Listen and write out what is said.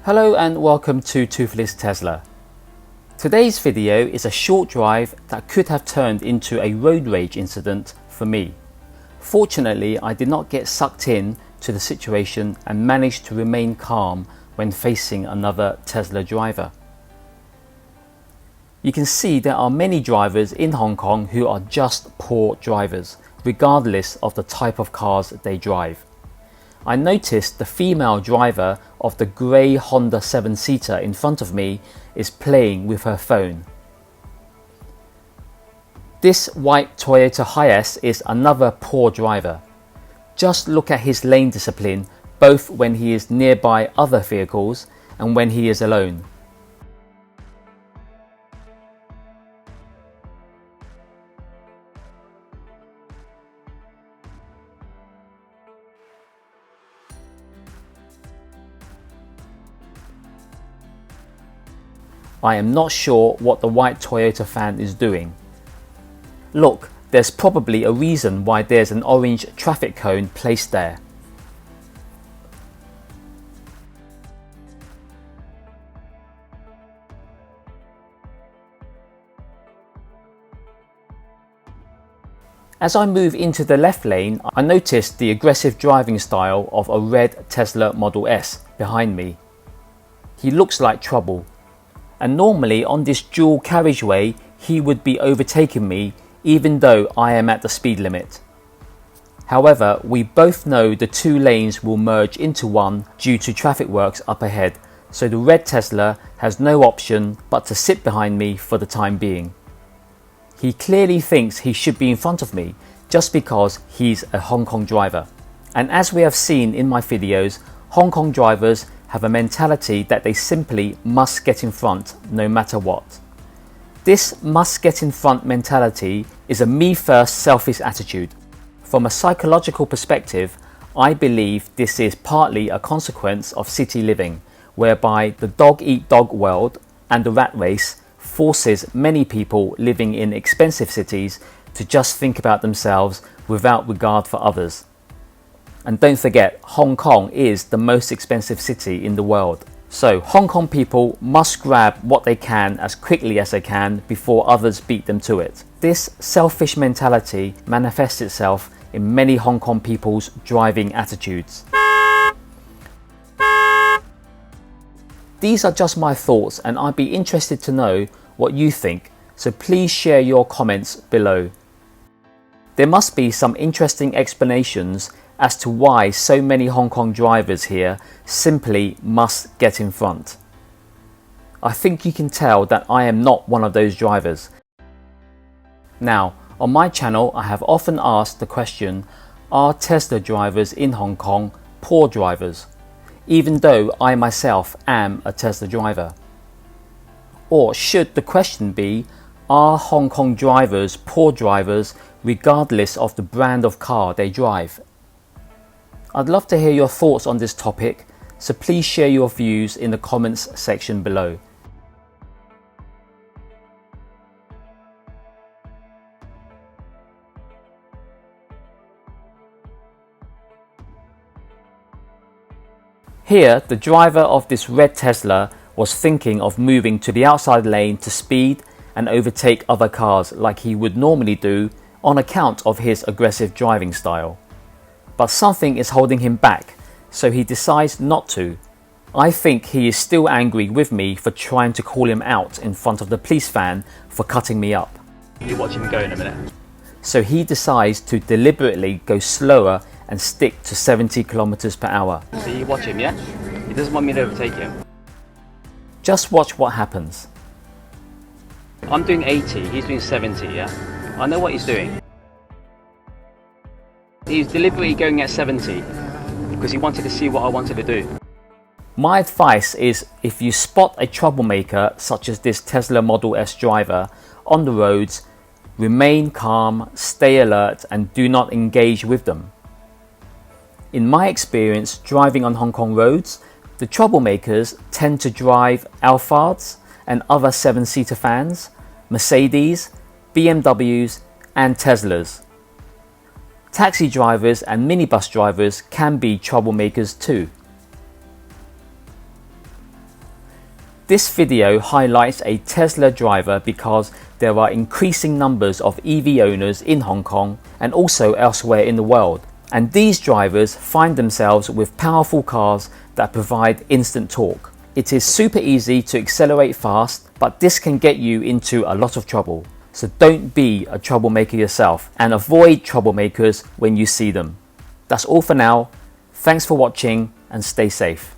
Hello and welcome to Toothless Tesla. Today's video is a short drive that could have turned into a road rage incident for me. Fortunately, I did not get sucked in to the situation and managed to remain calm when facing another Tesla driver. You can see there are many drivers in Hong Kong who are just poor drivers, regardless of the type of cars they drive. I noticed the female driver of the grey Honda 7-seater in front of me is playing with her phone. This white Toyota Hiace is another poor driver. Just look at his lane discipline, both when he is nearby other vehicles and when he is alone. I am not sure what the white Toyota fan is doing. Look, there's probably a reason why there's an orange traffic cone placed there. As I move into the left lane, I noticed the aggressive driving style of a red Tesla Model S behind me. He looks like trouble. And normally on this dual carriageway he would be overtaking me even though I am at the speed limit. However, we both know the two lanes will merge into one due to traffic works up ahead, so the red Tesla has no option but to sit behind me for the time being. He clearly thinks he should be in front of me just because he's a Hong Kong driver. And as we have seen in my videos, Hong Kong drivers have a mentality that they simply must get in front no matter what. This must get in front mentality is a me first selfish attitude. From a psychological perspective, I believe this is partly a consequence of city living, whereby the dog eat dog world and the rat race forces many people living in expensive cities to just think about themselves without regard for others. And don't forget, Hong Kong is the most expensive city in the world. So Hong Kong people must grab what they can as quickly as they can before others beat them to it. This selfish mentality manifests itself in many Hong Kong people's driving attitudes. These are just my thoughts and I'd be interested to know what you think, so please share your comments below. There must be some interesting explanations as to why so many Hong Kong drivers here simply must get in front. I think you can tell that I am not one of those drivers. Now, on my channel I have often asked the question, are Tesla drivers in Hong Kong poor drivers? Even though I myself am a Tesla driver. Or should the question be, are Hong Kong drivers poor drivers regardless of the brand of car they drive? I'd love to hear your thoughts on this topic, so please share your views in the comments section below. Here, the driver of this red Tesla was thinking of moving to the outside lane to speed and overtake other cars like he would normally do on account of his aggressive driving style. But something is holding him back, so he decides not to. I think he is still angry with me for trying to call him out in front of the police van for cutting me up. You watch him go in a minute. So he decides to deliberately go slower and stick to 70 kilometers per hour. So you watch him, yeah? He doesn't want me to overtake him. Just watch what happens. I'm doing 80, he's doing 70, yeah? I know what he's doing. He's deliberately going at 70 because he wanted to see what I wanted to do. My advice is, if you spot a troublemaker such as this Tesla Model S driver on the roads, remain calm, stay alert and do not engage with them. In my experience driving on Hong Kong roads, the troublemakers tend to drive Alphard and other 7-seater fans, Mercedes, BMWs and Teslas. Taxi drivers and minibus drivers can be troublemakers too. This video highlights a Tesla driver because there are increasing numbers of EV owners in Hong Kong and also elsewhere in the world. And these drivers find themselves with powerful cars that provide instant torque. It is super easy to accelerate fast, but this can get you into a lot of trouble. So don't be a troublemaker yourself and avoid troublemakers when you see them. That's all for now. Thanks for watching and stay safe.